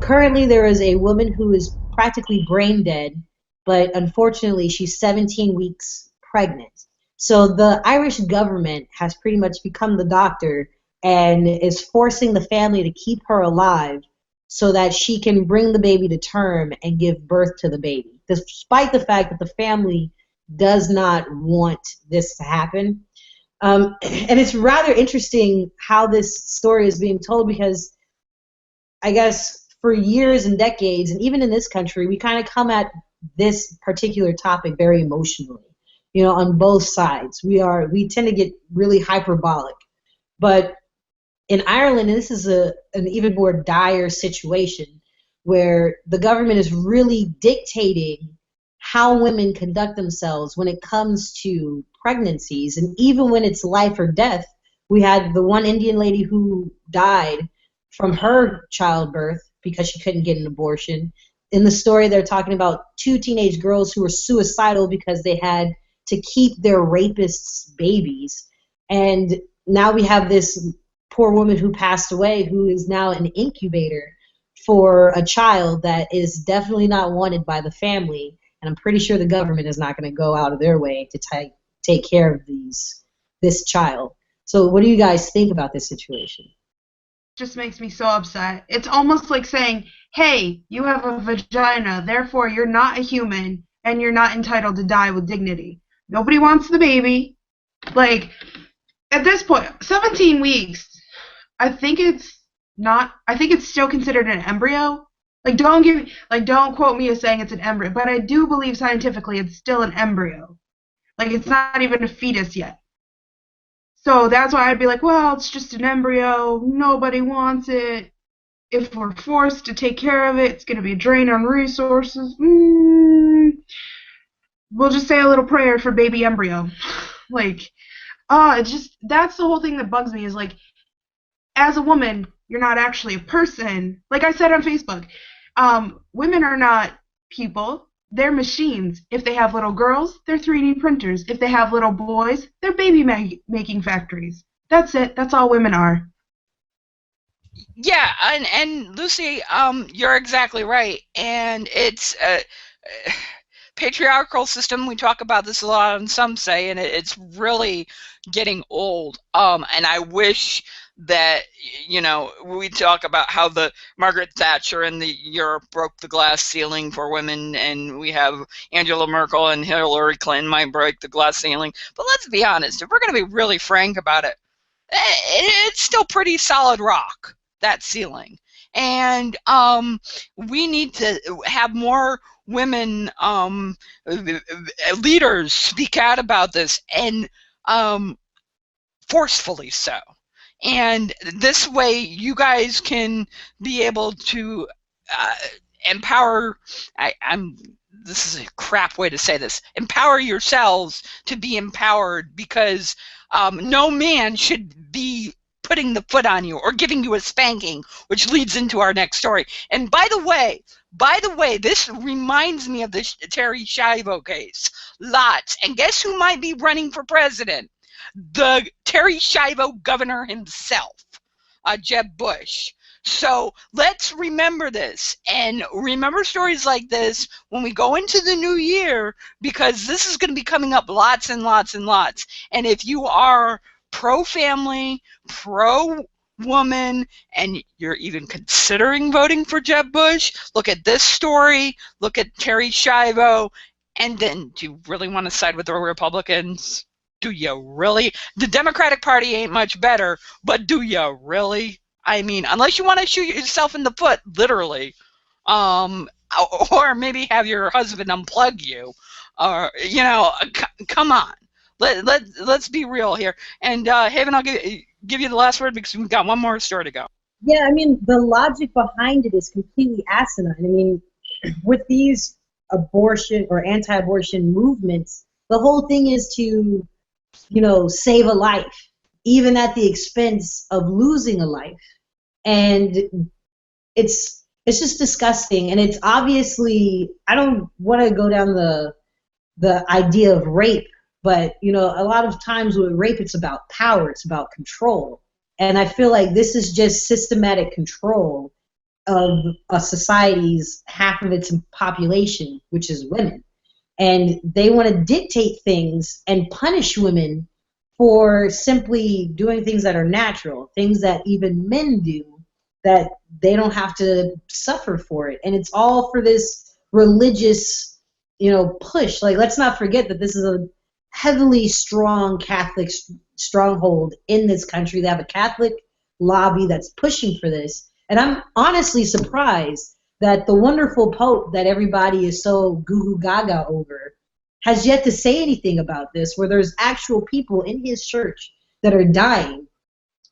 currently there is a woman who is practically brain dead, but unfortunately she's 17 weeks pregnant. So the Irish government has pretty much become the doctor and is forcing the family to keep her alive so that she can bring the baby to term and give birth to the baby, despite the fact that the family does not want this to happen. And it's rather interesting how this story is being told, because I guess for years and decades, and even in this country, we kind of come at this particular topic very emotionally, on both sides. We tend to get really hyperbolic. But in Ireland, this is an even more dire situation where the government is really dictating how women conduct themselves when it comes to pregnancies. And even when it's life or death, we had the one Indian lady who died from her childbirth because she couldn't get an abortion. In the story, they're talking about 2 teenage girls who were suicidal because they had to keep their rapists' babies. And now we have this poor woman who passed away who is now an incubator for a child that is definitely not wanted by the family. And I'm pretty sure the government is not going to go out of their way to take care of this child. So what do you guys think about this situation? Just makes me so upset. It's almost like saying, hey, you have a vagina, therefore you're not a human and you're not entitled to die with dignity. Nobody wants the baby. Like, at this point, 17 weeks, I think it's still considered an embryo. Don't quote me as saying it's an embryo, but I do believe scientifically it's still an embryo. Like, it's not even a fetus yet. So that's why I'd be like, well, it's just an embryo. Nobody wants it. If we're forced to take care of it, it's going to be a drain on resources. We'll just say a little prayer for baby embryo. It's just, that's the whole thing that bugs me is, like, as a woman, you're not actually a person. Like I said on Facebook, women are not people. They're machines. If they have little girls, they're 3D printers. If they have little boys, they're baby making factories. That's it. That's all women are. Yeah, and Lucy, you're exactly right. And it's a patriarchal system. We talk about this a lot, and some say, and it's really getting old. And I wish that, we talk about how the Margaret Thatcher and the Europe broke the glass ceiling for women, and we have Angela Merkel and Hillary Clinton might break the glass ceiling. But let's be honest, if we're going to be really frank about it, it's still pretty solid rock, that ceiling. And we need to have more women leaders speak out about this, and forcefully so. And this way you guys can be able to empower, this is a crap way to say this, empower yourselves to be empowered, because no man should be putting the foot on you or giving you a spanking, which leads into our next story. And by the way, this reminds me of the Terry Schiavo case. Lots. And guess who might be running for president? The Terry Schiavo governor himself, Jeb Bush. So let's remember this, and remember stories like this when we go into the new year, because this is going to be coming up lots and lots and lots. And if you are pro-family, pro-woman, and you're even considering voting for Jeb Bush, look at this story, look at Terry Schiavo, and then do you really want to side with the Republicans? Do you really? The Democratic Party ain't much better, but do you really? I mean, unless you want to shoot yourself in the foot, literally, or maybe have your husband unplug you, or, come on. Let's be real here. And Haven, I'll give you the last word because we've got one more story to go. Yeah, I mean, the logic behind it is completely asinine. I mean, with these abortion or anti-abortion movements, the whole thing is to save a life, even at the expense of losing a life. And it's just disgusting. And it's obviously, I don't want to go down the idea of rape, but a lot of times with rape, it's about power, it's about control. And I feel like this is just systematic control. of a society's half of its population, which is women. And they want to dictate things and punish women for simply doing things that are natural, things that even men do, that they don't have to suffer for it. And it's all for this religious, push. Like, let's not forget that this is a heavily strong Catholic stronghold in this country. They have a Catholic lobby that's pushing for this. And I'm honestly surprised that the wonderful Pope that everybody is so goo-goo gaga over has yet to say anything about this, where there's actual people in his church that are dying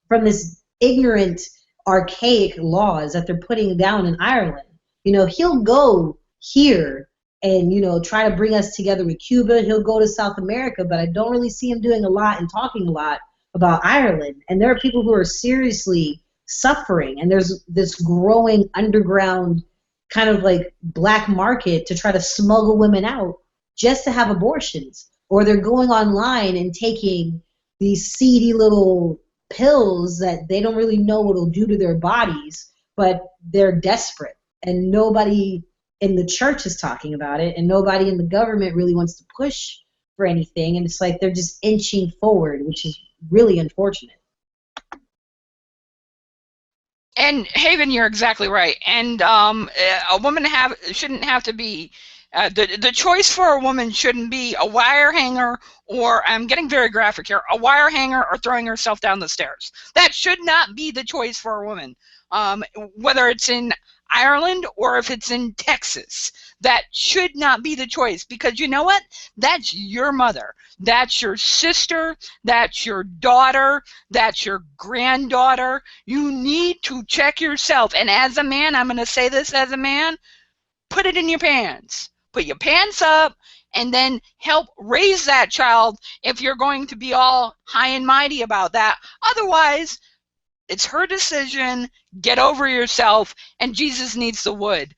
from this ignorant, archaic laws that they're putting down in Ireland. He'll go here and, try to bring us together with Cuba. He'll go to South America, but I don't really see him doing a lot and talking a lot about Ireland. And there are people who are seriously suffering, and there's this growing underground kind of like black market to try to smuggle women out just to have abortions. Or they're going online and taking these seedy little pills that they don't really know what it'll do to their bodies, but they're desperate. And nobody in the church is talking about it, and nobody in the government really wants to push for anything. And it's like they're just inching forward, which is really unfortunate. And Haven, you're exactly right. And a woman shouldn't have to be the choice for a woman shouldn't be a wire hanger, or I'm getting very graphic here, a wire hanger or throwing herself down the stairs. That should not be the choice for a woman, whether it's in Ireland or if it's in Texas. That should not be the choice, because you know what? That's your mother. That's your sister. That's your daughter. That's your granddaughter. You need to check yourself. And as a man, I'm going to say this as a man, put it in your pants. Put your pants up and then help raise that child if you're going to be all high and mighty about that. Otherwise, it's her decision. Get over yourself, and Jesus needs the wood.